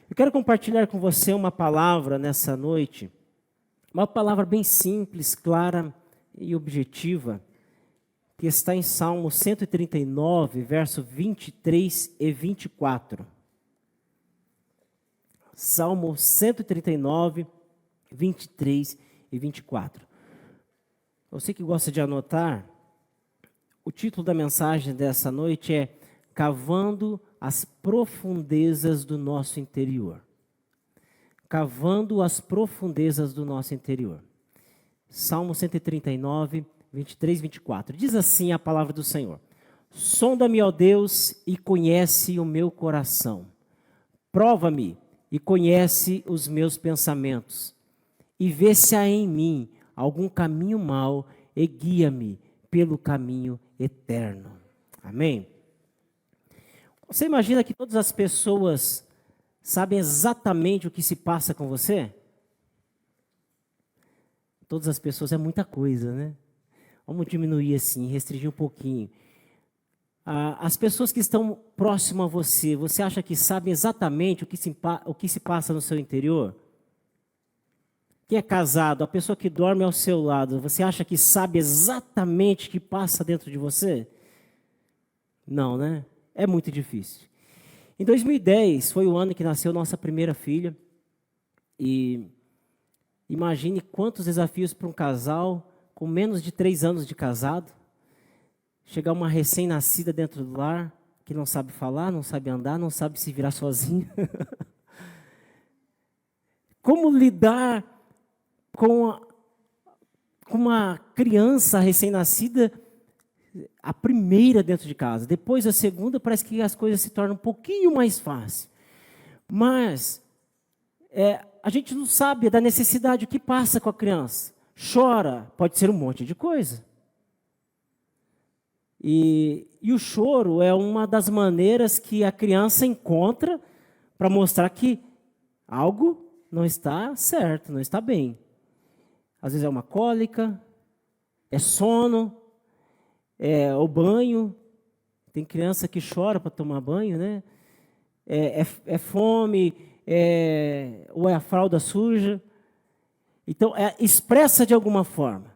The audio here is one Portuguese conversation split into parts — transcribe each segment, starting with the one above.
Eu quero compartilhar com você uma palavra nessa noite, uma palavra bem simples, clara e objetiva, que está em Salmo 139, verso 23 e 24. Salmo 139, 23 e 24. Você que gosta de anotar, o título da mensagem dessa noite é Cavando as profundezas do nosso interior. Cavando as profundezas do nosso interior. Salmo 139, 23 e 24. Diz assim a palavra do Senhor: Sonda-me, ó Deus, e conhece o meu coração. Prova-me e conhece os meus pensamentos. E vê se há em mim algum caminho mau e guia-me pelo caminho eterno. Amém? Você imagina que todas as pessoas sabem exatamente o que se passa com você? Todas as pessoas é muita coisa, né? Vamos diminuir assim, restringir um pouquinho. As pessoas que estão próximas a você, você acha que sabem exatamente o que se passa no seu interior? Quem é casado, a pessoa que dorme ao seu lado, você acha que sabe exatamente o que passa dentro de você? Não, né? É muito difícil. Em 2010, foi o ano que nasceu nossa primeira filha. E imagine quantos desafios para um casal com menos de 3 anos de casado. Chegar uma recém-nascida dentro do lar, que não sabe falar, não sabe andar, não sabe se virar sozinha. Como lidar com uma criança recém-nascida, a primeira dentro de casa. Depois a segunda, parece que as coisas se tornam um pouquinho mais fáceis. Mas a gente não sabe da necessidade, o que passa com a criança. Chora, pode ser um monte de coisa. E o choro é uma das maneiras que a criança encontra para mostrar que algo não está certo, não está bem. Às vezes é uma cólica, é sono, é o banho. Tem criança que chora para tomar banho, né? É fome, ou é a fralda suja. Então, expressa de alguma forma.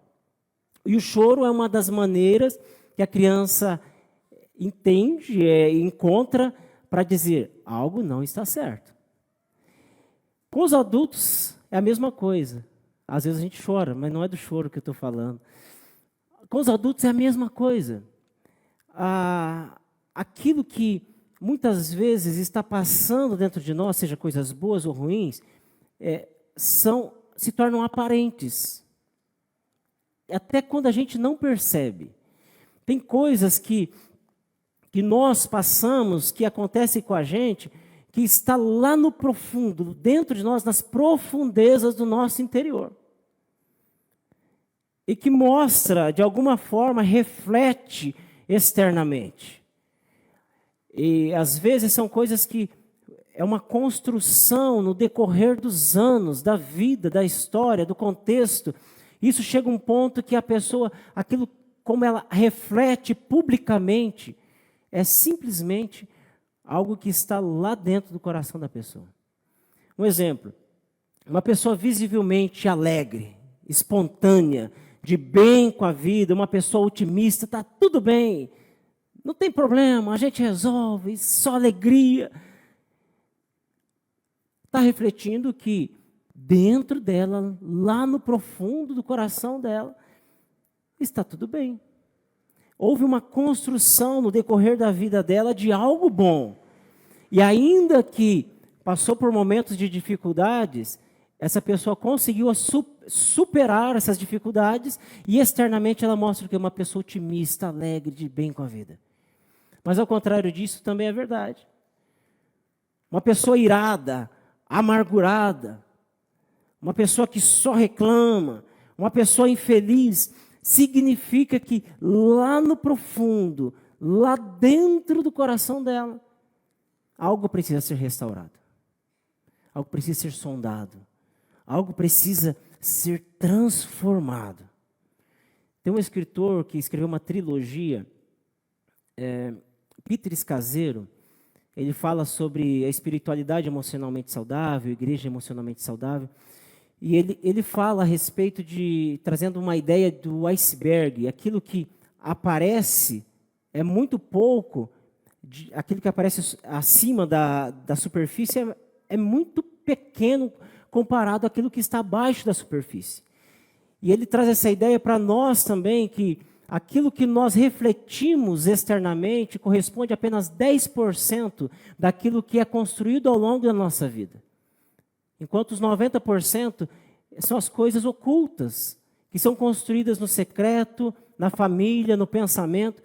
E o choro é uma das maneiras que a criança entende, encontra para dizer, algo não está certo. Com os adultos é a mesma coisa. Às vezes a gente chora, mas não é do choro que eu estou falando. Com os adultos é a mesma coisa. Aquilo que muitas vezes está passando dentro de nós, seja coisas boas ou ruins, se tornam aparentes. Até quando a gente não percebe. Tem coisas que nós passamos, que acontecem com a gente, que está lá no profundo, dentro de nós, nas profundezas do nosso interior. E que mostra, de alguma forma, reflete externamente. E às vezes são coisas que é uma construção no decorrer dos anos, da vida, da história, do contexto. Isso chega a um ponto que a pessoa, aquilo como ela reflete publicamente, é simplesmente algo que está lá dentro do coração da pessoa. Um exemplo, uma pessoa visivelmente alegre, espontânea, de bem com a vida, uma pessoa otimista, está tudo bem, não tem problema, a gente resolve, só alegria. Está refletindo que dentro dela, lá no profundo do coração dela, está tudo bem. Houve uma construção no decorrer da vida dela de algo bom. E ainda que passou por momentos de dificuldades, essa pessoa conseguiu superar essas dificuldades e externamente ela mostra que é uma pessoa otimista, alegre, de bem com a vida. Mas ao contrário disso também é verdade. Uma pessoa irada, amargurada, uma pessoa que só reclama, uma pessoa infeliz, significa que lá no profundo, lá dentro do coração dela, algo precisa ser restaurado. Algo precisa ser sondado. Algo precisa ser transformado. Tem um escritor que escreveu uma trilogia, Peter Scazzero. ele fala sobre a espiritualidade emocionalmente saudável, igreja emocionalmente saudável. E ele fala a respeito de, trazendo uma ideia do iceberg, aquilo que aparece é muito pouco, aquilo que aparece acima da superfície é muito pequeno comparado àquilo que está abaixo da superfície. E ele traz essa ideia para nós também, que aquilo que nós refletimos externamente corresponde a apenas 10% daquilo que é construído ao longo da nossa vida. Enquanto os 90% são as coisas ocultas, que são construídas no secreto, na família, no pensamento.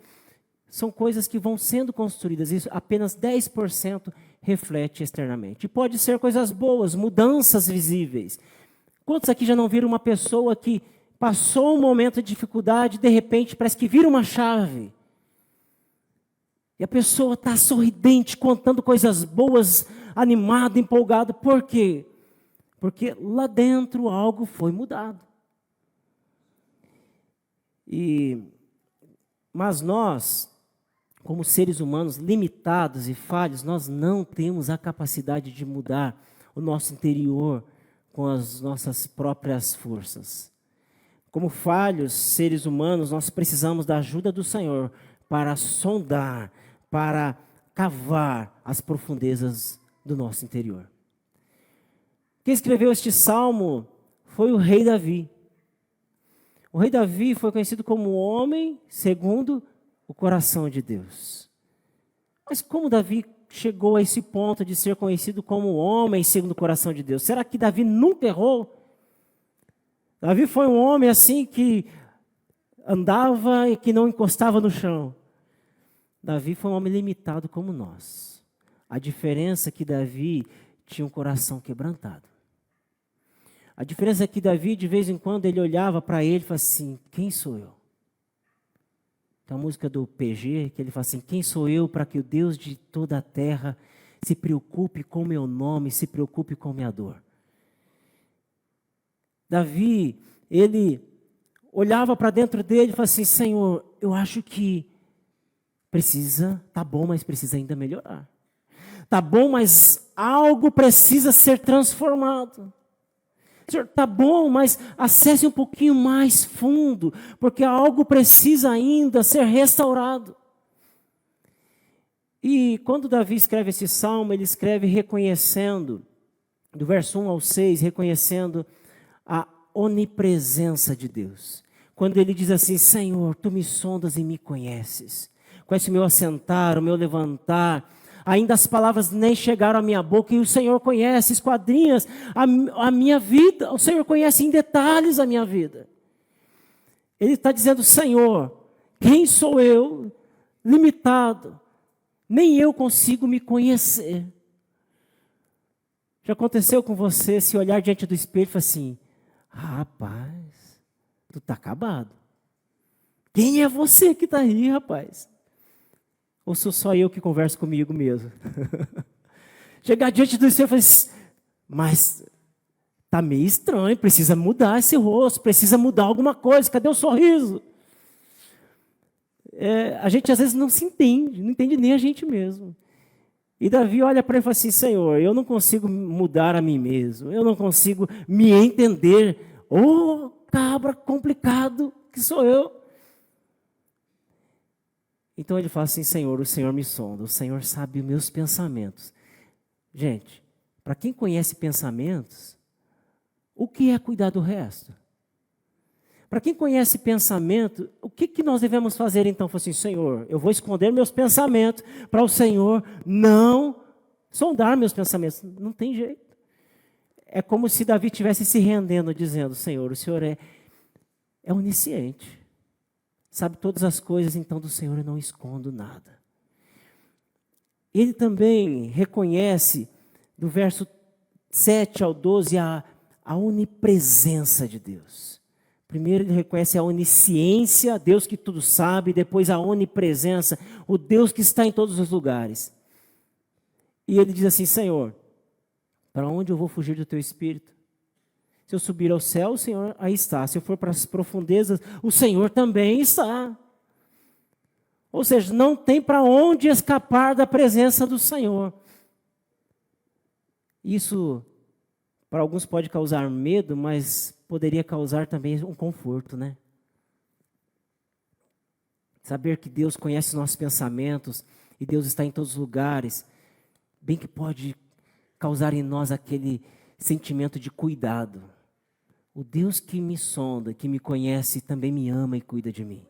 São coisas que vão sendo construídas, e apenas 10% reflete externamente. E pode ser coisas boas, mudanças visíveis. Quantos aqui já não viram uma pessoa que passou um momento de dificuldade, de repente parece que vira uma chave? E a pessoa está sorridente, contando coisas boas, animada, empolgada. Por quê? Porque lá dentro algo foi mudado. Mas nós, como seres humanos limitados e falhos, nós não temos a capacidade de mudar o nosso interior com as nossas próprias forças. Como falhos seres humanos, nós precisamos da ajuda do Senhor para sondar, para cavar as profundezas do nosso interior. Quem escreveu este salmo foi o rei Davi. O rei Davi foi conhecido como homem segundo o coração de Deus. Mas como Davi chegou a esse ponto de ser conhecido como homem segundo o coração de Deus? Será que Davi nunca errou? Davi foi um homem assim que andava e que não encostava no chão. Davi foi um homem limitado como nós. A diferença é que Davi tinha um coração quebrantado. A diferença é que Davi, de vez em quando, ele olhava para ele e falava assim: quem sou eu? Tem a música do PG, que ele fala assim: quem sou eu para que o Deus de toda a terra se preocupe com o meu nome, se preocupe com a minha dor? Davi, ele olhava para dentro dele e falava assim: Senhor, eu acho que tá bom, mas precisa ainda melhorar. Tá bom, mas algo precisa ser transformado. Senhor, tá bom, mas acesse um pouquinho mais fundo, porque algo precisa ainda ser restaurado. E quando Davi escreve esse salmo, ele escreve reconhecendo, do verso 1 ao 6, reconhecendo a onipresença de Deus. Quando ele diz assim: Senhor, tu me sondas e me conheces. Conhece o meu assentar, o meu levantar. Ainda as palavras nem chegaram à minha boca e o Senhor conhece, esquadrinhas a minha vida. O Senhor conhece em detalhes a minha vida. Ele está dizendo: Senhor, quem sou eu? Limitado. Nem eu consigo me conhecer. Já aconteceu com você se olhar diante do espelho e falar assim: rapaz, tu está acabado. Quem é você que está aí, rapaz? Ou sou só eu que converso comigo mesmo? Chegar diante do espelho e falar assim: mas está meio estranho, precisa mudar esse rosto, precisa mudar alguma coisa, cadê o sorriso? A gente às vezes não se entende, não entende nem a gente mesmo. E Davi olha para ele e fala assim: Senhor, eu não consigo mudar a mim mesmo, eu não consigo me entender. Ô, cabra complicado que sou eu. Então ele fala assim: Senhor, o Senhor me sonda, o Senhor sabe os meus pensamentos. Gente, para quem conhece pensamentos, o que é cuidar do resto? Para quem conhece pensamento, o que nós devemos fazer então? Fala assim: Senhor, eu vou esconder meus pensamentos para o Senhor não sondar meus pensamentos. Não tem jeito. É como se Davi estivesse se rendendo, dizendo: Senhor, o Senhor é onisciente. Sabe todas as coisas, então do Senhor eu não escondo nada. Ele também reconhece, do verso 7 ao 12, a onipresença de Deus. Primeiro ele reconhece a onisciência, Deus que tudo sabe, depois a onipresença, o Deus que está em todos os lugares. E ele diz assim: Senhor, para onde eu vou fugir do teu Espírito? Se eu subir ao céu, o Senhor aí está. Se eu for para as profundezas, o Senhor também está. Ou seja, não tem para onde escapar da presença do Senhor. Isso, para alguns pode causar medo, mas poderia causar também um conforto, né? Saber que Deus conhece os nossos pensamentos e Deus está em todos os lugares, bem que pode causar em nós aquele sentimento de cuidado. O Deus que me sonda, que me conhece, também me ama e cuida de mim.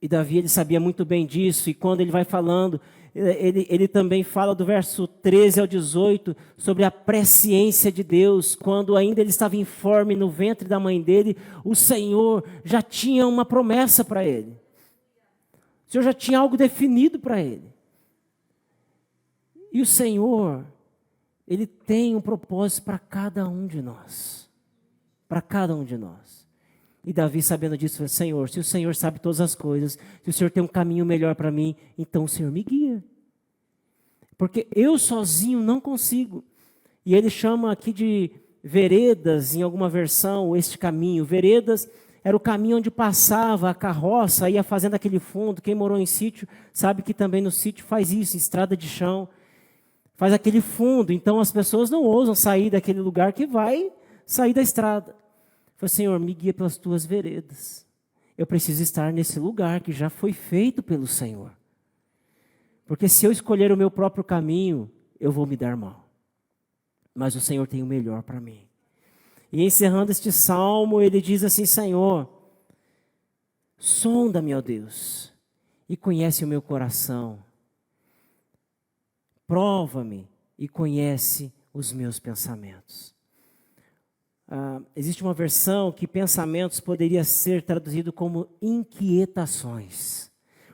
E Davi, ele sabia muito bem disso, e quando ele vai falando, ele também fala do verso 13 ao 18, sobre a presciência de Deus. Quando ainda ele estava informe no ventre da mãe dele, o Senhor já tinha uma promessa para ele. O Senhor já tinha algo definido para ele. E o Senhor, Ele tem um propósito para cada um de nós. Para cada um de nós. E Davi, sabendo disso, falou: Senhor, se o Senhor sabe todas as coisas, se o Senhor tem um caminho melhor para mim, então o Senhor me guia. Porque eu sozinho não consigo. E ele chama aqui de veredas, em alguma versão, este caminho. Veredas era o caminho onde passava a carroça, ia fazendo aquele fundo. Quem morou em sítio sabe que também no sítio faz isso, estrada de chão. Faz aquele fundo, então as pessoas não ousam sair daquele lugar que vai sair da estrada. Falei: Senhor, me guia pelas tuas veredas. Eu preciso estar nesse lugar que já foi feito pelo Senhor. Porque se eu escolher o meu próprio caminho, eu vou me dar mal. Mas o Senhor tem o melhor para mim. E encerrando este salmo, ele diz assim: Senhor, sonda-me, ó Deus, e conhece o meu coração. Prova-me e conhece os meus pensamentos. Existe uma versão que pensamentos poderia ser traduzido como inquietações.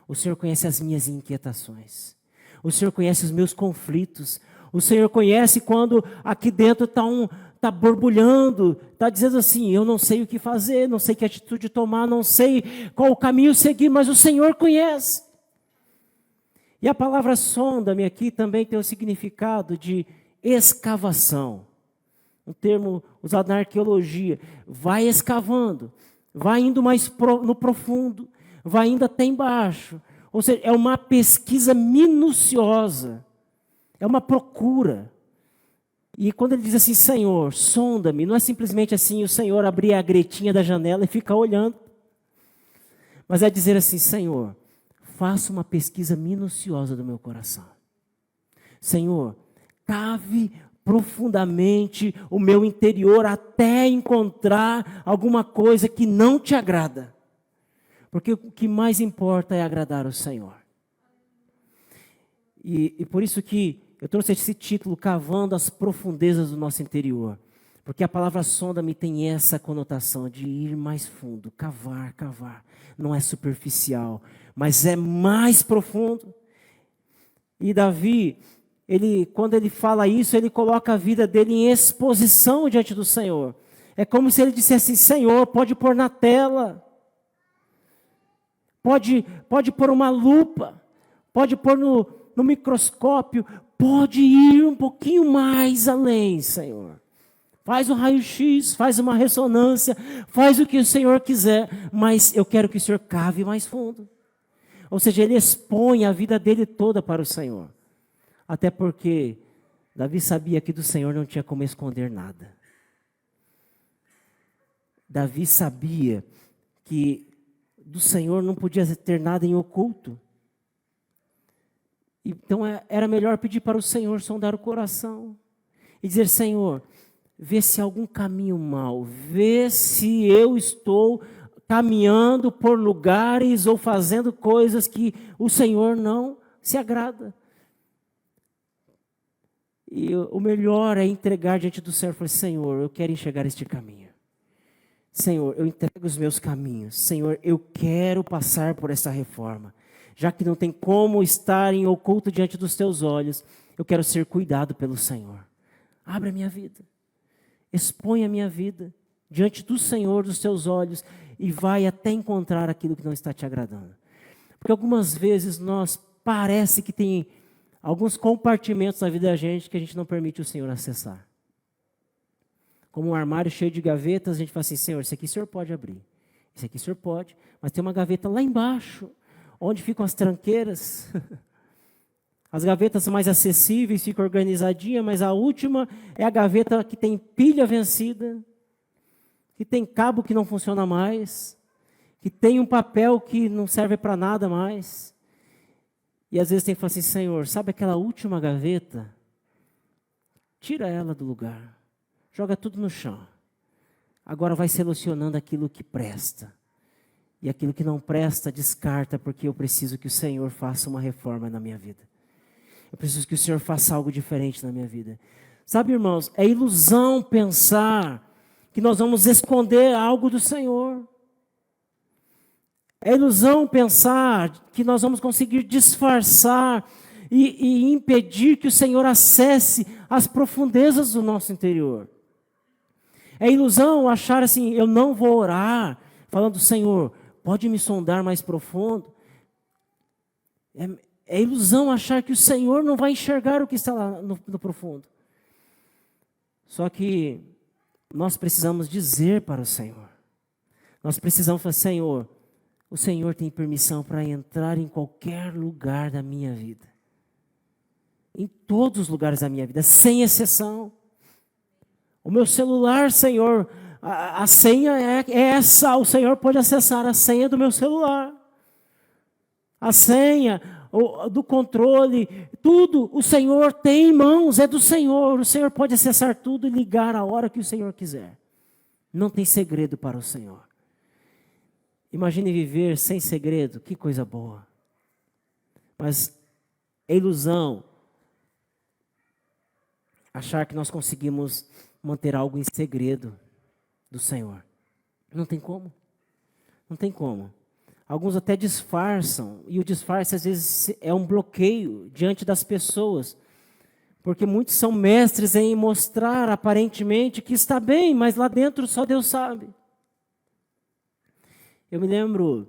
O Senhor conhece as minhas inquietações. O Senhor conhece os meus conflitos. O Senhor conhece quando aqui dentro está borbulhando, está dizendo assim: eu não sei o que fazer, não sei que atitude tomar, não sei qual o caminho seguir, mas o Senhor conhece. E a palavra sonda-me aqui também tem o significado de escavação. Um termo usado na arqueologia. Vai escavando, vai indo mais no profundo, vai indo até embaixo. Ou seja, é uma pesquisa minuciosa, é uma procura. E quando ele diz assim: Senhor, sonda-me, não é simplesmente assim o Senhor abrir a gretinha da janela e ficar olhando. Mas é dizer assim: Senhor, faça uma pesquisa minuciosa do meu coração. Senhor, cave profundamente o meu interior até encontrar alguma coisa que não te agrada. Porque o que mais importa é agradar o Senhor. E por isso que eu trouxe esse título, Cavando as Profundezas do Nosso Interior. Porque a palavra sonda-me tem essa conotação de ir mais fundo, cavar, cavar. Não é superficial, mas é mais profundo. E Davi, quando ele fala isso, ele coloca a vida dele em exposição diante do Senhor. É como se ele dissesse: Senhor, pode pôr na tela, pode pôr uma lupa, pode pôr no microscópio, pode ir um pouquinho mais além, Senhor. Faz um raio-x, faz uma ressonância, faz o que o Senhor quiser, mas eu quero que o Senhor cave mais fundo. Ou seja, ele expõe a vida dele toda para o Senhor. Até porque Davi sabia que do Senhor não tinha como esconder nada. Davi sabia que do Senhor não podia ter nada em oculto. Então era melhor pedir para o Senhor sondar o coração e dizer: Senhor, vê se há algum caminho mau, vê se eu estou caminhando por lugares ou fazendo coisas que o Senhor não se agrada. E o melhor é entregar diante do Senhor. Falar: Senhor, eu quero enxergar este caminho. Senhor, eu entrego os meus caminhos. Senhor, eu quero passar por essa reforma. Já que não tem como estar em oculto diante dos teus olhos, eu quero ser cuidado pelo Senhor. Abre a minha vida. Expõe a minha vida diante do Senhor, dos teus olhos, e vai até encontrar aquilo que não está te agradando. Porque algumas vezes parece que tem alguns compartimentos na vida da gente que a gente não permite o Senhor acessar. Como um armário cheio de gavetas, a gente fala assim: Senhor, isso aqui o Senhor pode abrir. Esse aqui o senhor pode, mas tem uma gaveta lá embaixo, onde ficam as tranqueiras. As gavetas mais acessíveis ficam organizadinhas, mas a última é a gaveta que tem pilha vencida, que tem cabo que não funciona mais, que tem um papel que não serve para nada mais. E às vezes tem que falar assim, Senhor, sabe aquela última gaveta? Tira ela do lugar, joga tudo no chão. Agora vai selecionando aquilo que presta. E aquilo que não presta, descarta, porque eu preciso que o Senhor faça uma reforma na minha vida. Eu preciso que o Senhor faça algo diferente na minha vida. Sabe, irmãos, é ilusão pensar que nós vamos esconder algo do Senhor. É ilusão pensar que nós vamos conseguir disfarçar e impedir que o Senhor acesse as profundezas do nosso interior. É ilusão achar assim, eu não vou orar, falando, Senhor, pode me sondar mais profundo. É ilusão achar que o Senhor não vai enxergar o que está lá no profundo. Só que nós precisamos dizer para o Senhor. Nós precisamos falar, Senhor, o Senhor tem permissão para entrar em qualquer lugar da minha vida. Em todos os lugares da minha vida, sem exceção. O meu celular, Senhor, a senha é essa. O Senhor pode acessar a senha do meu celular. A senha do controle, tudo o Senhor tem em mãos, é do Senhor. O Senhor pode acessar tudo e ligar a hora que o Senhor quiser. Não tem segredo para o Senhor. Imagine viver sem segredo, que coisa boa. Mas é ilusão achar que nós conseguimos manter algo em segredo do Senhor. Não tem como. Não tem como. Alguns até disfarçam, e o disfarce às vezes é um bloqueio diante das pessoas, porque muitos são mestres em mostrar aparentemente que está bem, mas lá dentro só Deus sabe. Eu me lembro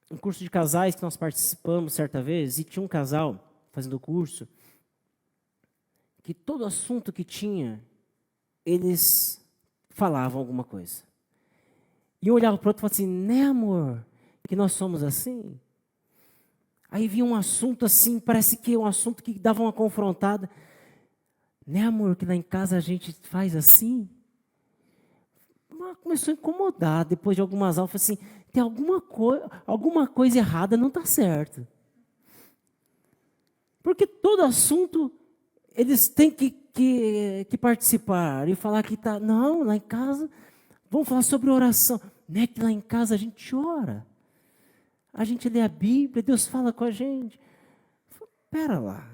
um curso de casais que nós participamos certa vez, e tinha um casal fazendo o curso, que todo assunto que tinha, eles falavam alguma coisa. E um olhava para o outro e falava assim, né amor, que nós somos assim? Aí vinha um assunto assim, parece que é um assunto que dava uma confrontada. Né amor, que lá em casa a gente faz assim? Mas começou a incomodar, depois de algumas aulas, falei assim, tem alguma coisa errada, não está certo. Porque todo assunto, eles têm que participar e falar que está, não, lá em casa, vamos falar sobre oração. Não é que lá em casa a gente ora. A gente lê a Bíblia, Deus fala com a gente. Espera lá.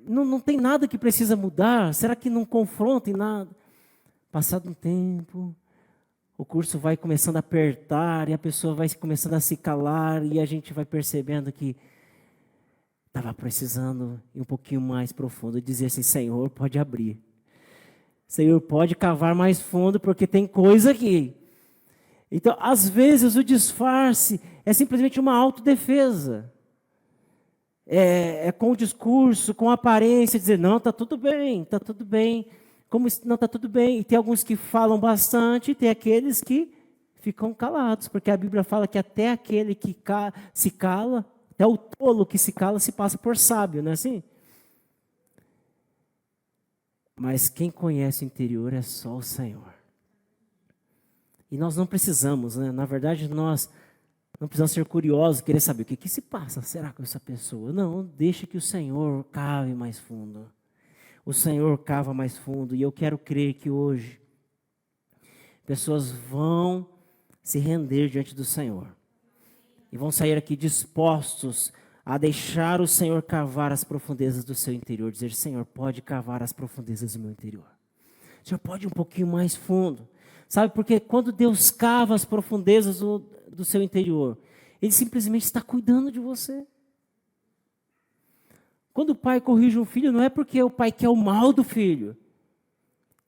Não tem nada que precisa mudar? Será que não confronta em nada? Passado um tempo, o curso vai começando a apertar e a pessoa vai começando a se calar e a gente vai percebendo que estava precisando ir um pouquinho mais profundo. Dizer assim, Senhor, pode abrir. Senhor, pode cavar mais fundo porque tem coisa aqui. Então, às vezes, o disfarce é simplesmente uma autodefesa. É com o discurso, com a aparência, dizer, não, está tudo bem, está tudo bem. Como não está tudo bem. E tem alguns que falam bastante, e tem aqueles que ficam calados. Porque a Bíblia fala que até aquele que se cala, até o tolo que se cala, se passa por sábio, não é assim? Mas quem conhece o interior é só o Senhor. E nós não precisamos, né? Na verdade, nós não precisamos ser curiosos, querer saber o que se passa, será com essa pessoa? Não, deixa que o Senhor cave mais fundo. O Senhor cava mais fundo, e eu quero crer que hoje pessoas vão se render diante do Senhor. E vão sair aqui dispostos a deixar o Senhor cavar as profundezas do seu interior. Dizer, Senhor, pode cavar as profundezas do meu interior. O Senhor pode ir um pouquinho mais fundo. Sabe, porque quando Deus cava as profundezas do seu interior, Ele simplesmente está cuidando de você. Quando o pai corrige um filho, não é porque o pai quer o mal do filho.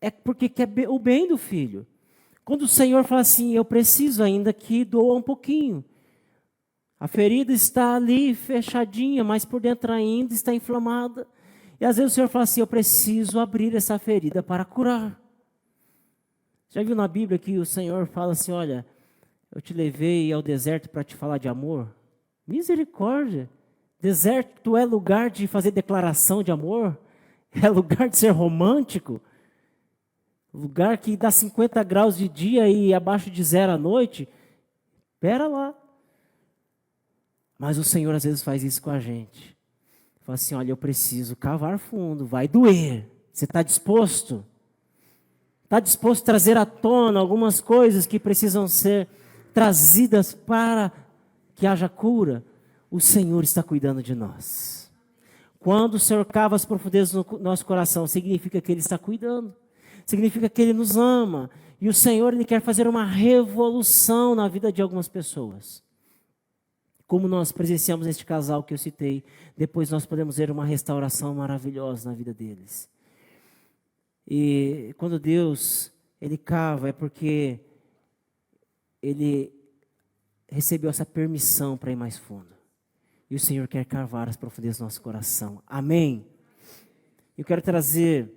É porque quer o bem do filho. Quando o Senhor fala assim, eu preciso ainda que doa um pouquinho. A ferida está ali fechadinha, mas por dentro ainda está inflamada. E às vezes o Senhor fala assim, eu preciso abrir essa ferida para curar. Já viu na Bíblia que o Senhor fala assim, olha, eu te levei ao deserto para te falar de amor? Misericórdia! Deserto é lugar de fazer declaração de amor? É lugar de ser romântico? Lugar que dá 50 graus de dia e abaixo de 0 à noite? Espera lá. Mas o Senhor às vezes faz isso com a gente. Fala assim, olha, eu preciso cavar fundo, vai doer. Você está disposto? Está disposto a trazer à tona algumas coisas que precisam ser trazidas para que haja cura? O Senhor está cuidando de nós. Quando o Senhor cava as profundezas no nosso coração, significa que Ele está cuidando. Significa que Ele nos ama. E o Senhor, Ele quer fazer uma revolução na vida de algumas pessoas. Como nós presenciamos neste casal que eu citei, depois nós podemos ver uma restauração maravilhosa na vida deles. E quando Deus, Ele cava, é porque Ele recebeu essa permissão para ir mais fundo. E o Senhor quer cavar as profundezas do nosso coração. Amém? Eu quero trazer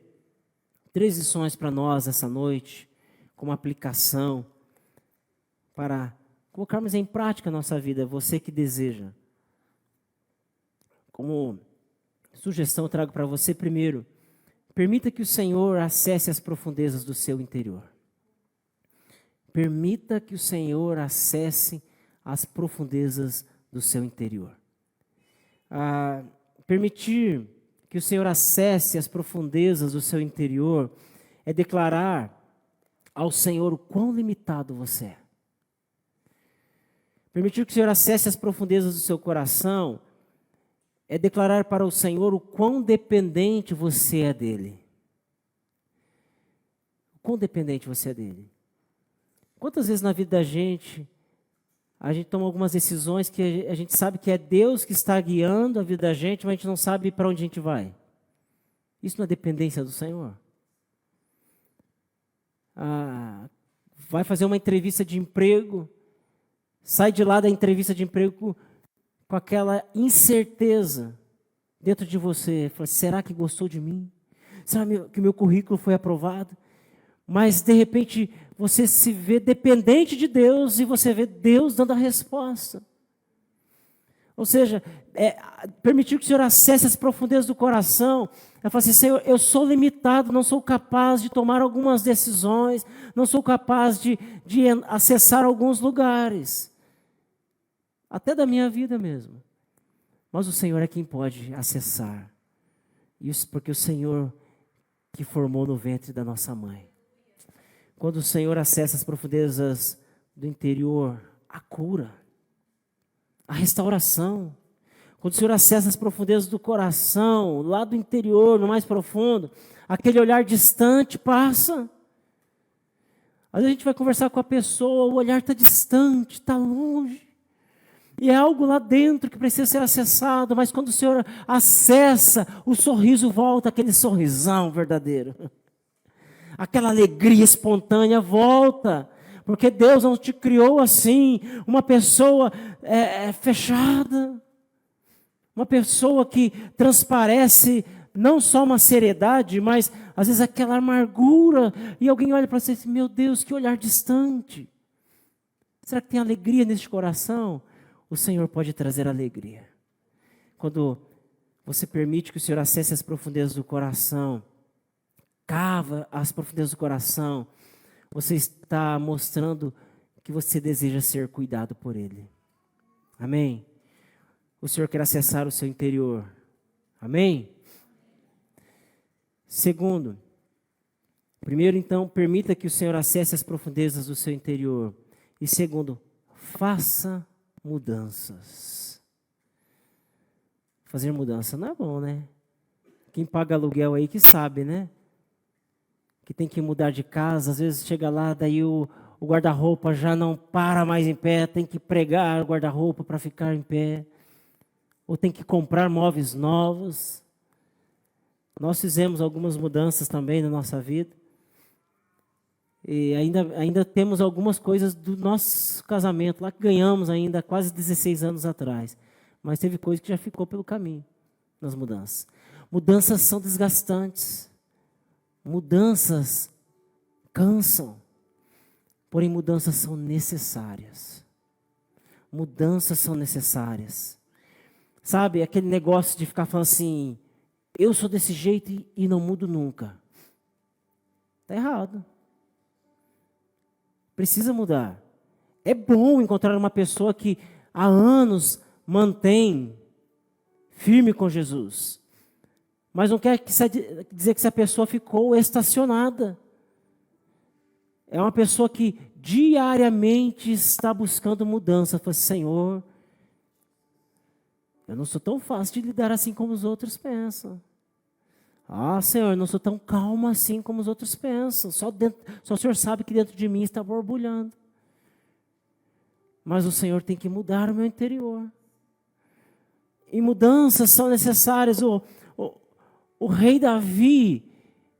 3 lições para nós essa noite, como aplicação, para colocarmos em prática a nossa vida, você que deseja. Como sugestão eu trago para você primeiro, permita que o Senhor acesse as profundezas do seu interior. Permita que o Senhor acesse as profundezas do seu interior. Permitir que o Senhor acesse as profundezas do seu interior é declarar ao Senhor o quão limitado você é. Permitir que o Senhor acesse as profundezas do seu coração é declarar para o Senhor o quão dependente você é dEle. O quão dependente você é dEle. Quantas vezes na vida da gente, a gente toma algumas decisões que a gente sabe que é Deus que está guiando a vida da gente, mas a gente não sabe para onde a gente vai. Isso não é dependência do Senhor? Vai fazer uma entrevista de emprego, sai de lá da entrevista de emprego com aquela incerteza dentro de você. Fala, será que gostou de mim? Será que o meu currículo foi aprovado? Mas, de repente, você se vê dependente de Deus e você vê Deus dando a resposta. Ou seja, permitir que o Senhor acesse as profundezas do coração. Eu falo assim, Senhor, eu sou limitado, não sou capaz de tomar algumas decisões, não sou capaz de acessar alguns lugares. Até da minha vida mesmo. Mas o Senhor é quem pode acessar. Isso porque o Senhor que formou no ventre da nossa mãe. Quando o Senhor acessa as profundezas do interior, a cura, a restauração. Quando o Senhor acessa as profundezas do coração, lá do interior, no mais profundo, aquele olhar distante passa. Às vezes a gente vai conversar com a pessoa, o olhar está distante, está longe. E é algo lá dentro que precisa ser acessado, mas quando o Senhor acessa, o sorriso volta, aquele sorrisão verdadeiro. Aquela alegria espontânea volta, porque Deus não te criou assim, uma pessoa fechada, uma pessoa que transparece não só uma seriedade, mas às vezes aquela amargura, e alguém olha para você e diz, meu Deus, que olhar distante. Será que tem alegria neste coração? O Senhor pode trazer alegria. Quando você permite que o Senhor acesse as profundezas do coração, cava as profundezas do coração, você está mostrando que você deseja ser cuidado por Ele. Amém? O Senhor quer acessar o seu interior. Amém? Segundo, primeiro então, permita que o Senhor acesse as profundezas do seu interior. E segundo, faça mudanças. Fazer mudança não é bom, né? Quem paga aluguel aí que sabe, né? Que tem que mudar de casa, às vezes chega lá, daí o guarda-roupa já não para mais em pé, tem que pregar o guarda-roupa para ficar em pé, ou tem que comprar móveis novos. Nós fizemos algumas mudanças também na nossa vida, e ainda temos algumas coisas do nosso casamento, lá que ganhamos ainda há quase 16 anos atrás, mas teve coisa que já ficou pelo caminho nas mudanças. Mudanças são desgastantes. Mudanças cansam. Porém, mudanças são necessárias. Mudanças são necessárias. Sabe, aquele negócio de ficar falando assim, eu sou desse jeito e não mudo nunca. Está errado. Precisa mudar. É bom encontrar uma pessoa que há anos mantém firme com Jesus. Mas não quer dizer que essa pessoa ficou estacionada. É uma pessoa que diariamente está buscando mudança. Fala, Senhor, eu não sou tão fácil de lidar assim como os outros pensam. Ah, Senhor, eu não sou tão calma assim como os outros pensam. Só o Senhor sabe que dentro de mim está borbulhando. Mas o Senhor tem que mudar o meu interior. E mudanças são necessárias. O rei Davi,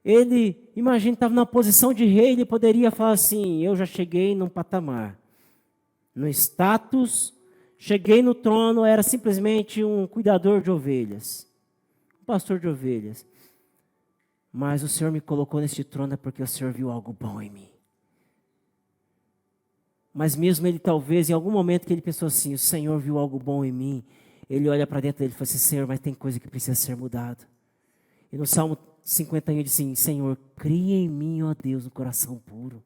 ele, imagina, estava na posição de rei, ele poderia falar assim, eu já cheguei num patamar, no status, cheguei no trono, era simplesmente um cuidador de ovelhas, um pastor de ovelhas. Mas o Senhor me colocou neste trono é porque o Senhor viu algo bom em mim. Mas mesmo ele talvez, em algum momento que ele pensou assim, o Senhor viu algo bom em mim, ele olha para dentro dele e fala assim, Senhor, mas tem coisa que precisa ser mudada. E no Salmo 51 ele diz assim, Senhor, cria em mim, ó Deus, um coração puro.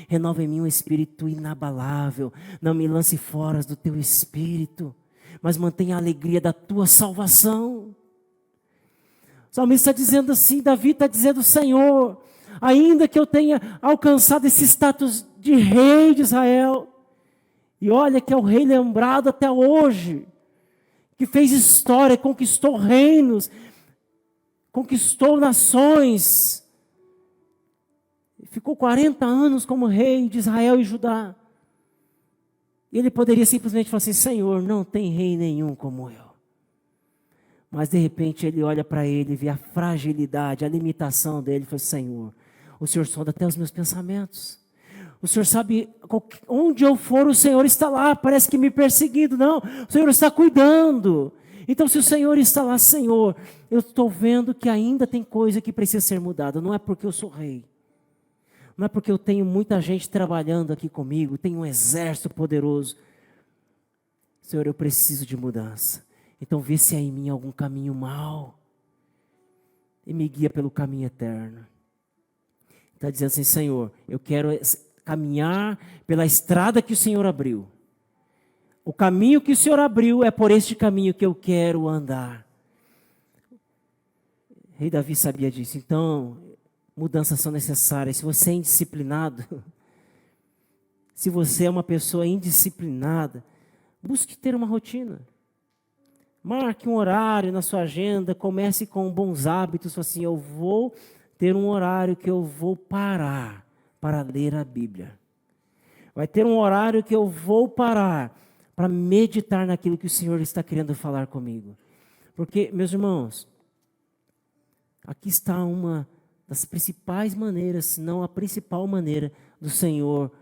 Renova em mim um espírito inabalável. Não me lance fora do teu espírito, mas mantenha a alegria da tua salvação. O salmista está dizendo assim, Davi está dizendo, Senhor, ainda que eu tenha alcançado esse status de rei de Israel, e olha que é o rei lembrado até hoje, que fez história, conquistou reinos, conquistou nações, ficou 40 anos como rei de Israel e Judá. E ele poderia simplesmente falar assim, Senhor, não tem rei nenhum como eu. Mas de repente ele olha para ele, vê a fragilidade, a limitação dele e fala, Senhor, o Senhor sonda até os meus pensamentos. O Senhor sabe, onde eu for o Senhor está lá, parece que me perseguindo. Não, o Senhor está cuidando. Então se o Senhor está lá, Senhor, eu estou vendo que ainda tem coisa que precisa ser mudada. Não é porque eu sou rei. Não é porque eu tenho muita gente trabalhando aqui comigo, tenho um exército poderoso. Senhor, eu preciso de mudança. Então vê se há em mim algum caminho mau e me guia pelo caminho eterno. Está dizendo assim, Senhor, eu quero caminhar pela estrada que o Senhor abriu. O caminho que o Senhor abriu é por este caminho que eu quero andar. O rei Davi sabia disso. Então, mudanças são necessárias. Se você é indisciplinado, se você é uma pessoa indisciplinada, busque ter uma rotina. Marque um horário na sua agenda, comece com bons hábitos, assim, eu vou ter um horário que eu vou parar para ler a Bíblia. Vai ter um horário que eu vou parar para meditar naquilo que o Senhor está querendo falar comigo. Porque, meus irmãos, aqui está uma das principais maneiras, se não a principal maneira do Senhor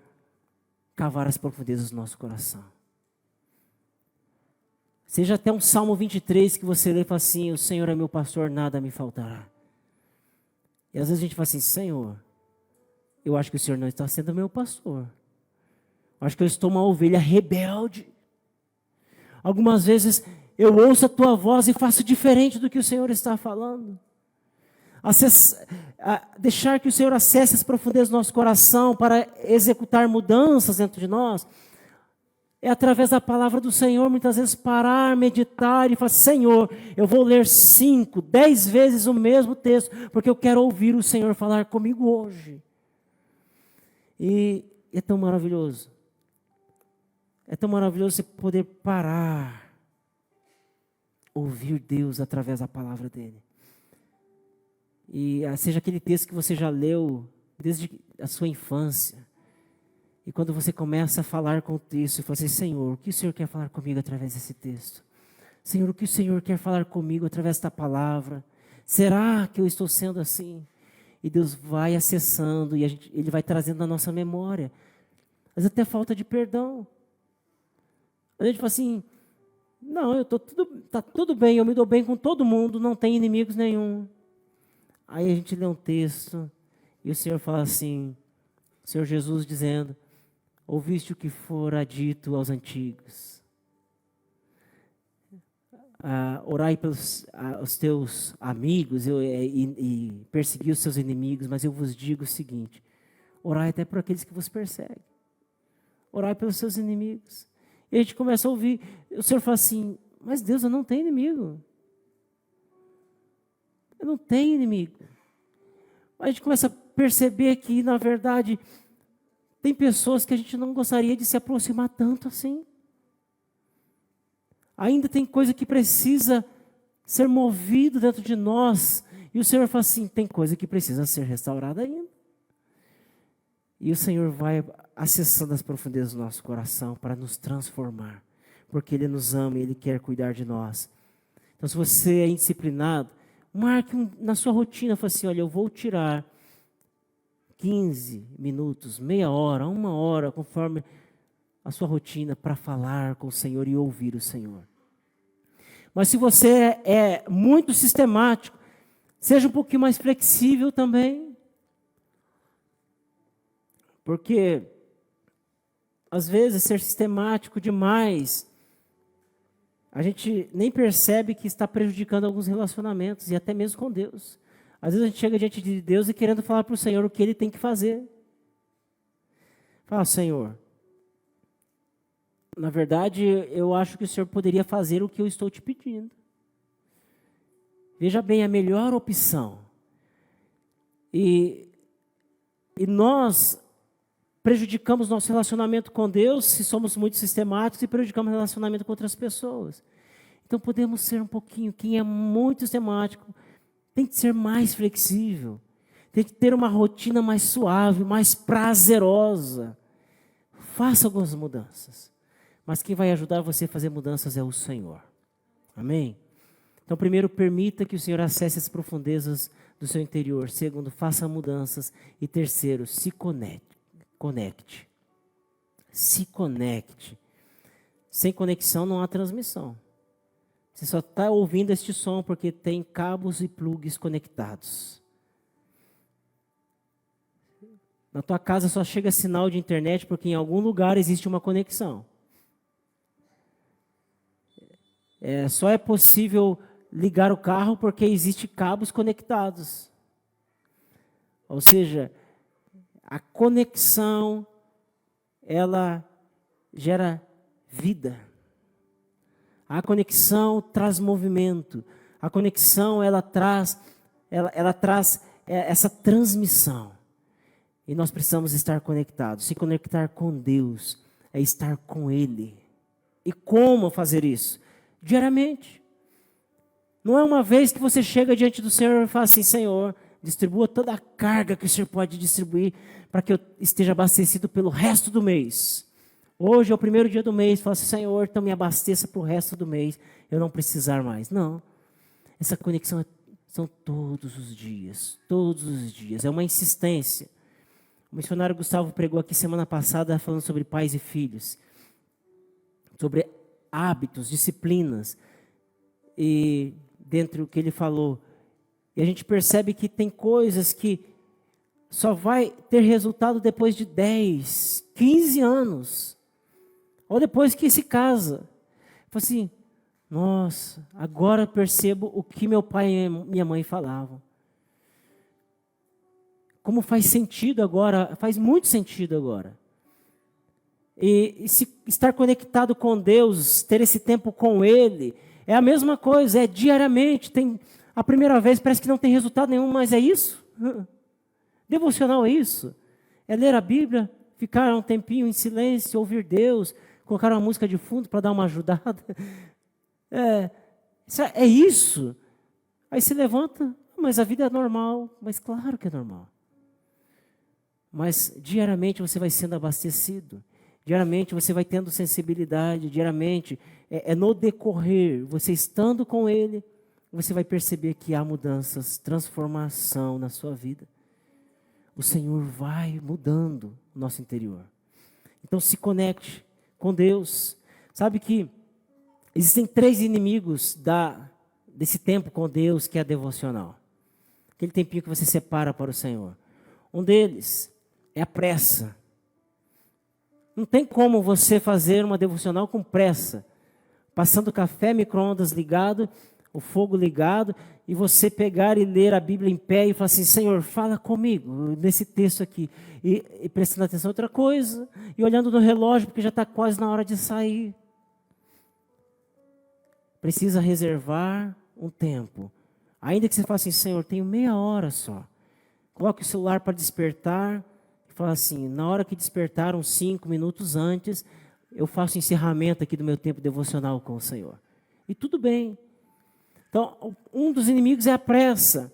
cavar as profundezas do nosso coração. Seja até um Salmo 23 que você lê e fala assim, o Senhor é meu pastor, nada me faltará. E às vezes a gente fala assim, Senhor, eu acho que o Senhor não está sendo meu pastor. Eu acho que eu estou uma ovelha rebelde. Algumas vezes eu ouço a tua voz e faço diferente do que o Senhor está falando. Deixar que o Senhor acesse as profundezas do nosso coração para executar mudanças dentro de nós. É através da palavra do Senhor, muitas vezes parar, meditar e falar, Senhor, eu vou ler 5, 10 vezes o mesmo texto, porque eu quero ouvir o Senhor falar comigo hoje. E é tão maravilhoso. É tão maravilhoso você poder parar, ouvir Deus através da palavra dEle. E seja aquele texto que você já leu desde a sua infância. E quando você começa a falar com o texto, e fala assim, Senhor, o que o Senhor quer falar comigo através desse texto? Senhor, o que o Senhor quer falar comigo através desta palavra? Será que eu estou sendo assim? E Deus vai acessando, e Ele vai trazendo na nossa memória. Às vezes até falta de perdão. A gente fala assim, não, tá tudo bem, eu me dou bem com todo mundo, não tenho inimigos nenhum. Aí a gente lê um texto, e o Senhor fala assim, o Senhor Jesus dizendo, Ouviste o que fora dito aos antigos. Orai pelos os teus amigos e persegui os seus inimigos, mas eu vos digo o seguinte: orai até por aqueles que vos perseguem. Orai pelos seus inimigos. E a gente começa a ouvir, o Senhor fala assim, mas Deus, eu não tenho inimigo. Eu não tenho inimigo. A gente começa a perceber que, na verdade, tem pessoas que a gente não gostaria de se aproximar tanto assim. Ainda tem coisa que precisa ser movido dentro de nós. E o Senhor fala assim, tem coisa que precisa ser restaurada ainda. E o Senhor vai acessando as profundezas do nosso coração para nos transformar. Porque Ele nos ama e Ele quer cuidar de nós. Então, se você é indisciplinado, marque na sua rotina, fala assim, olha, eu vou tirar 15 minutos, meia hora, 1 hora, conforme a sua rotina, para falar com o Senhor e ouvir o Senhor. Mas se você é muito sistemático, seja um pouquinho mais flexível também. Porque, às vezes, ser sistemático demais, a gente nem percebe que está prejudicando alguns relacionamentos, e até mesmo com Deus. Às vezes a gente chega diante de Deus e querendo falar para o Senhor o que Ele tem que fazer. Fala, Senhor, na verdade, eu acho que o Senhor poderia fazer o que eu estou te pedindo. Veja bem, a melhor opção. E nós prejudicamos nosso relacionamento com Deus se somos muito sistemáticos e prejudicamos o relacionamento com outras pessoas. Então podemos ser um pouquinho, quem é muito sistemático, tem que ser mais flexível, tem que ter uma rotina mais suave, mais prazerosa. Faça algumas mudanças, mas quem vai ajudar você a fazer mudanças é o Senhor. Amém? Então, primeiro, permita que o Senhor acesse as profundezas do seu interior. Segundo, faça mudanças. E terceiro, se conecte. Se conecte. Sem conexão não há transmissão. Você só está ouvindo este som porque tem cabos e plugs conectados. Na tua casa só chega sinal de internet porque em algum lugar existe uma conexão. Só é possível ligar o carro porque existem cabos conectados. Ou seja, a conexão, ela gera vida. A conexão traz movimento. A conexão, ela traz essa transmissão. E nós precisamos estar conectados. Se conectar com Deus é estar com Ele. E como fazer isso? Diariamente. Não é uma vez que você chega diante do Senhor e fala assim, Senhor, distribua toda a carga que o Senhor pode distribuir para que eu esteja abastecido pelo resto do mês. Hoje é o primeiro dia do mês, fala assim, Senhor, então me abasteça para o resto do mês, eu não precisar mais. Não, essa conexão são todos os dias, é uma insistência. O missionário Gustavo pregou aqui semana passada falando sobre pais e filhos, sobre hábitos, disciplinas, e dentro do que ele falou, e a gente percebe que tem coisas que só vai ter resultado depois de 10, 15 anos, ou depois que se casa. Fala assim, nossa, agora percebo o que meu pai e minha mãe falavam. Como faz sentido agora, faz muito sentido agora. E se estar conectado com Deus, ter esse tempo com Ele, é a mesma coisa, é diariamente. A primeira vez parece que não tem resultado nenhum, mas é isso. Devocional é isso. É ler a Bíblia, ficar um tempinho em silêncio, ouvir Deus, colocar uma música de fundo para dar uma ajudada. É isso. Aí se levanta, mas a vida é normal. Mas claro que é normal. Mas diariamente você vai sendo abastecido. Diariamente você vai tendo sensibilidade. Diariamente, no decorrer, você estando com Ele, você vai perceber que há mudanças, transformação na sua vida. O Senhor vai mudando o nosso interior. Então se conecte com Deus. Sabe que existem 3 inimigos desse tempo com Deus, que é devocional. Aquele tempinho que você separa para o Senhor. Um deles é a pressa. Não tem como você fazer uma devocional com pressa, passando café, micro-ondas ligado, o fogo ligado, e você pegar e ler a Bíblia em pé e falar assim, Senhor, fala comigo, nesse texto aqui. E prestando atenção em outra coisa, e olhando no relógio, porque já está quase na hora de sair. Precisa reservar um tempo. Ainda que você fale assim, Senhor, tenho meia hora só. Coloque o celular para despertar, e fala assim, na hora que despertar, uns 5 minutos antes, eu faço o encerramento aqui do meu tempo devocional com o Senhor. E tudo bem. Então, um dos inimigos é a pressa.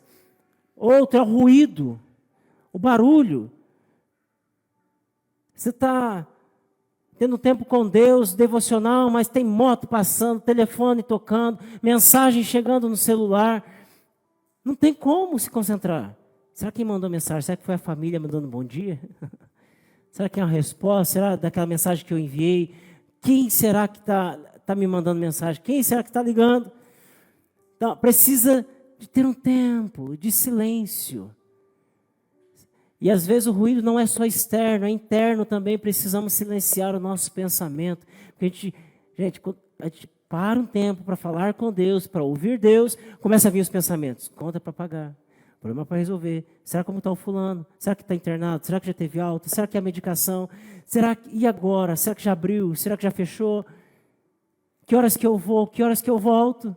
Outro é o ruído, o barulho. Você está tendo tempo com Deus, devocional, mas tem moto passando, telefone tocando, mensagem chegando no celular. Não tem como se concentrar. Será que quem mandou mensagem? Será que foi a família mandando bom dia? Será que é uma resposta? Será daquela mensagem que eu enviei? Quem será que está me mandando mensagem? Quem será que está ligando? Então, precisa de ter um tempo de silêncio. E às vezes o ruído não é só externo, é interno também. Precisamos silenciar o nosso pensamento. Porque a gente para um tempo para falar com Deus, para ouvir Deus, começa a vir os pensamentos. Conta para pagar, problema para resolver. Será como está o fulano? Será que está internado? Será que já teve alta? Será que é a medicação? E agora? Será que já abriu? Será que já fechou? Que horas que eu vou? Que horas que eu volto?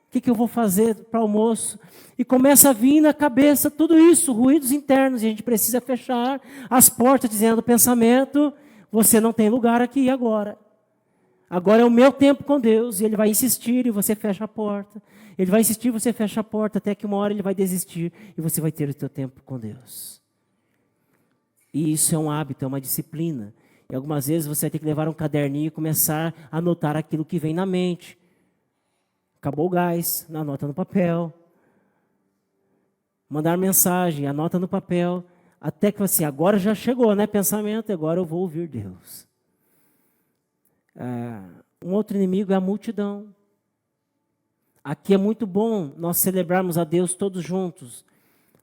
O que eu vou fazer para almoço? E começa a vir na cabeça tudo isso, ruídos internos. E a gente precisa fechar as portas dizendo, pensamento, você não tem lugar aqui e agora. Agora é o meu tempo com Deus. E Ele vai insistir e você fecha a porta. Ele vai insistir e você fecha a porta até que uma hora Ele vai desistir. E você vai ter o seu tempo com Deus. E isso é um hábito, é uma disciplina. E algumas vezes você vai ter que levar um caderninho e começar a anotar aquilo que vem na mente. Acabou o gás, anota no papel. Mandar mensagem, anota no papel. Até que assim, agora já chegou, né? Pensamento, agora eu vou ouvir Deus. Um outro inimigo é a multidão. Aqui é muito bom nós celebrarmos a Deus todos juntos.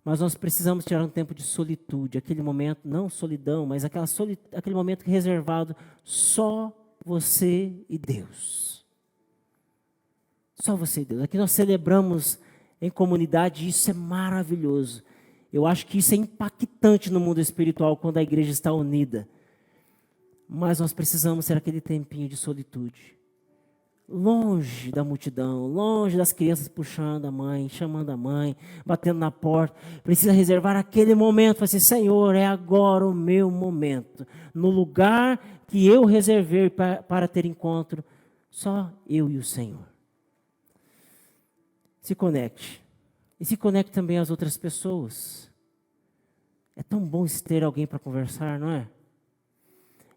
Mas nós precisamos tirar um tempo de solitude. Aquele momento, não solidão, mas aquele momento reservado só você e Deus. Só você e Deus. Aqui nós celebramos em comunidade e isso é maravilhoso. Eu acho que isso é impactante no mundo espiritual quando a igreja está unida. Mas nós precisamos ter aquele tempinho de solitude. Longe da multidão, longe das crianças puxando a mãe, chamando a mãe, batendo na porta. Precisa reservar aquele momento, falar assim, Senhor, é agora o meu momento. No lugar que eu reservei para ter encontro, só eu e o Senhor. Se conecte. E se conecte também às outras pessoas. É tão bom ter alguém para conversar, não é?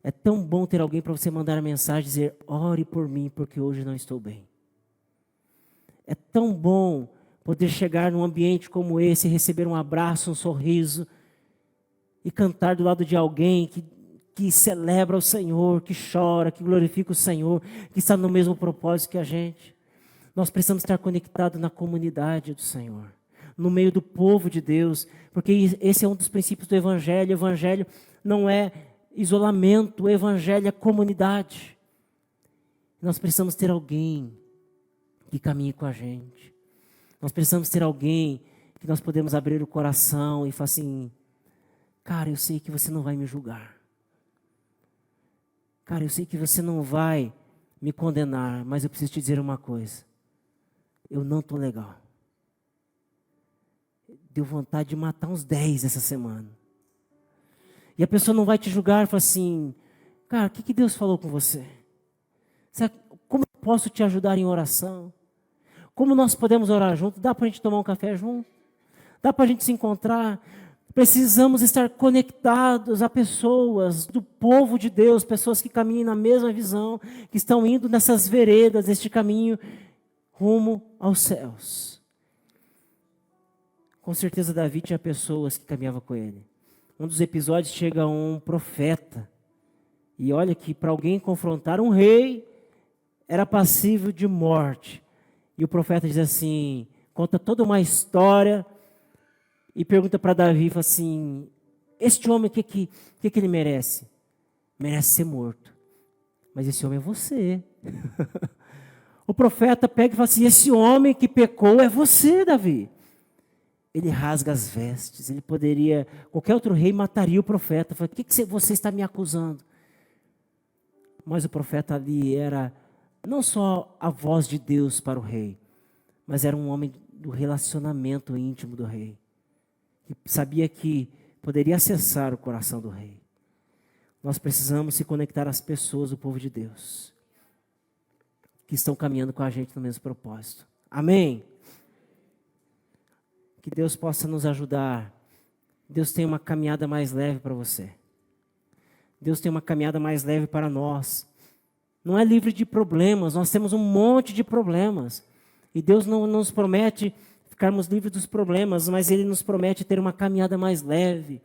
É tão bom ter alguém para você mandar a mensagem e dizer, ore por mim, porque hoje não estou bem. É tão bom poder chegar num ambiente como esse, receber um abraço, um sorriso, e cantar do lado de alguém que celebra o Senhor, que chora, que glorifica o Senhor, que está no mesmo propósito que a gente. Nós precisamos estar conectados na comunidade do Senhor, no meio do povo de Deus, porque esse é um dos princípios do Evangelho. O Evangelho não é isolamento, o Evangelho é comunidade. Nós precisamos ter alguém que caminhe com a gente. Nós precisamos ter alguém que nós podemos abrir o coração e falar assim, cara, eu sei que você não vai me julgar. Cara, eu sei que você não vai me condenar, mas eu preciso te dizer uma coisa. Eu não estou legal. Deu vontade de matar uns 10 essa semana. E a pessoa não vai te julgar e fala assim, cara, o que Deus falou com você? Como eu posso te ajudar em oração? Como nós podemos orar junto? Dá para a gente tomar um café junto? Dá para a gente se encontrar? Precisamos estar conectados a pessoas do povo de Deus, pessoas que caminham na mesma visão, que estão indo nessas veredas, neste caminho rumo aos céus. Com certeza Davi tinha pessoas que caminhavam com ele. Um dos episódios chega um profeta. E olha que para alguém confrontar um rei, era passível de morte. E o profeta diz assim, conta toda uma história e pergunta para Davi, fala assim, este homem, o que ele merece? merece ser morto. Mas esse homem é você. O profeta pega e fala assim, esse homem que pecou é você, Davi. Ele rasga as vestes, ele poderia, qualquer outro rei mataria o profeta. Fala, o que você está me acusando? Mas o profeta ali era não só a voz de Deus para o rei, mas era um homem do relacionamento íntimo do rei. Que sabia que poderia acessar o coração do rei. Nós precisamos se conectar às pessoas do povo de Deus, que estão caminhando com a gente no mesmo propósito. Amém? Que Deus possa nos ajudar. Deus tem uma caminhada mais leve para você. Deus tem uma caminhada mais leve para nós. Não é livre de problemas, nós temos um monte de problemas. E Deus não nos promete ficarmos livres dos problemas, mas Ele nos promete ter uma caminhada mais leve,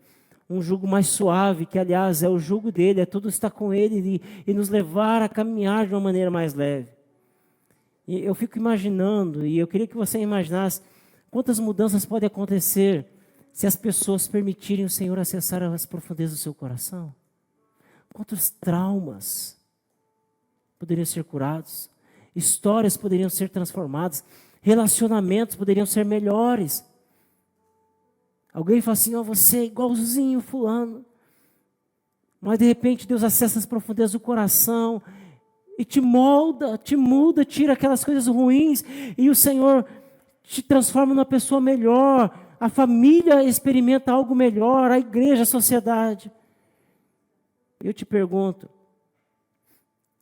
um jugo mais suave, que aliás é o jugo dele, é tudo estar com Ele e nos levar a caminhar de uma maneira mais leve. E eu fico imaginando, e eu queria que você imaginasse, quantas mudanças podem acontecer se as pessoas permitirem o Senhor acessar as profundezas do seu coração? Quantos traumas poderiam ser curados? Histórias poderiam ser transformadas, relacionamentos poderiam ser melhores. Alguém fala assim, você é igualzinho fulano. Mas de repente Deus acessa as profundezas do coração e te molda, te muda, tira aquelas coisas ruins e o Senhor te transforma numa pessoa melhor. A família experimenta algo melhor, a igreja, a sociedade. Eu te pergunto,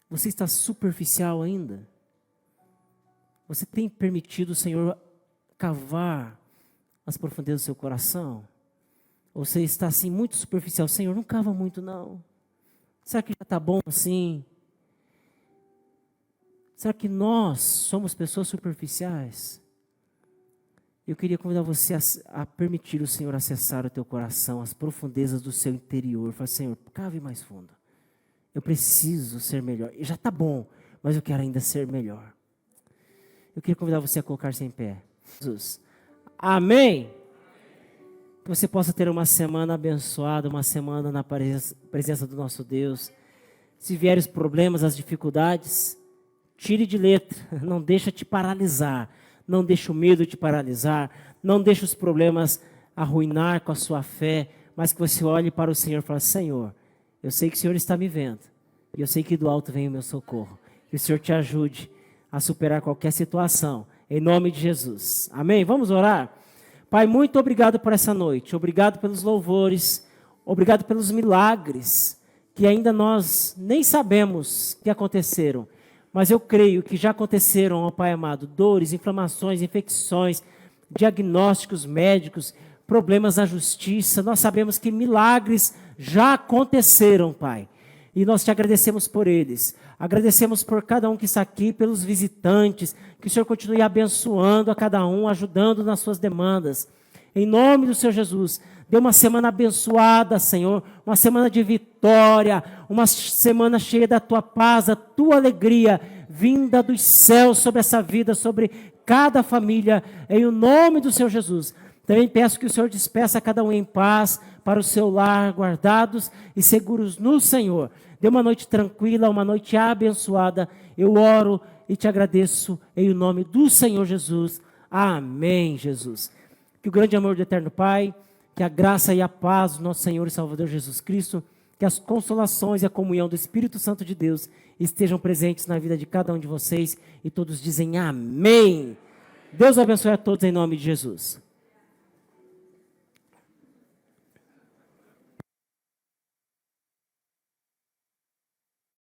você está superficial ainda? Você tem permitido o Senhor cavar as profundezas do seu coração? Ou você está assim muito superficial? Senhor, não cava muito não. Será que já está bom assim? Será que nós somos pessoas superficiais? Eu queria convidar você a permitir o Senhor acessar o teu coração, as profundezas do seu interior. Fala, Senhor, cave mais fundo. Eu preciso ser melhor. Já está bom, mas eu quero ainda ser melhor. Eu queria convidar você a colocar-se em pé. Jesus. Amém? Que você possa ter uma semana abençoada, uma semana na presença do nosso Deus. Se vierem os problemas, as dificuldades, tire de letra. Não deixa te paralisar. Não deixa o medo te paralisar. Não deixa os problemas arruinar com a sua fé. Mas que você olhe para o Senhor e fale, Senhor, eu sei que o Senhor está me vendo. E eu sei que do alto vem o meu socorro. Que o Senhor te ajude a superar qualquer situação. Em nome de Jesus. Amém? Vamos orar? Pai, muito obrigado por essa noite. Obrigado pelos louvores. Obrigado pelos milagres que ainda nós nem sabemos que aconteceram. Mas eu creio que já aconteceram, ó Pai amado, dores, inflamações, infecções, diagnósticos médicos, problemas na justiça. Nós sabemos que milagres já aconteceram, Pai. E nós te agradecemos por eles. Agradecemos por cada um que está aqui, pelos visitantes. Que o Senhor continue abençoando a cada um, ajudando nas suas demandas. Em nome do Senhor Jesus, dê uma semana abençoada, Senhor. Uma semana de vitória. Uma semana cheia da tua paz, da tua alegria, vinda dos céus sobre essa vida, sobre cada família. Em o nome do Senhor Jesus. Também peço que o Senhor despeça cada um em paz para o seu lar, guardados e seguros no Senhor. Dê uma noite tranquila, uma noite abençoada. Eu oro e te agradeço em o nome do Senhor Jesus. Amém, Jesus. Que o grande amor do eterno Pai, que a graça e a paz do nosso Senhor e Salvador Jesus Cristo, que as consolações e a comunhão do Espírito Santo de Deus estejam presentes na vida de cada um de vocês. E todos dizem amém. Deus abençoe a todos em nome de Jesus.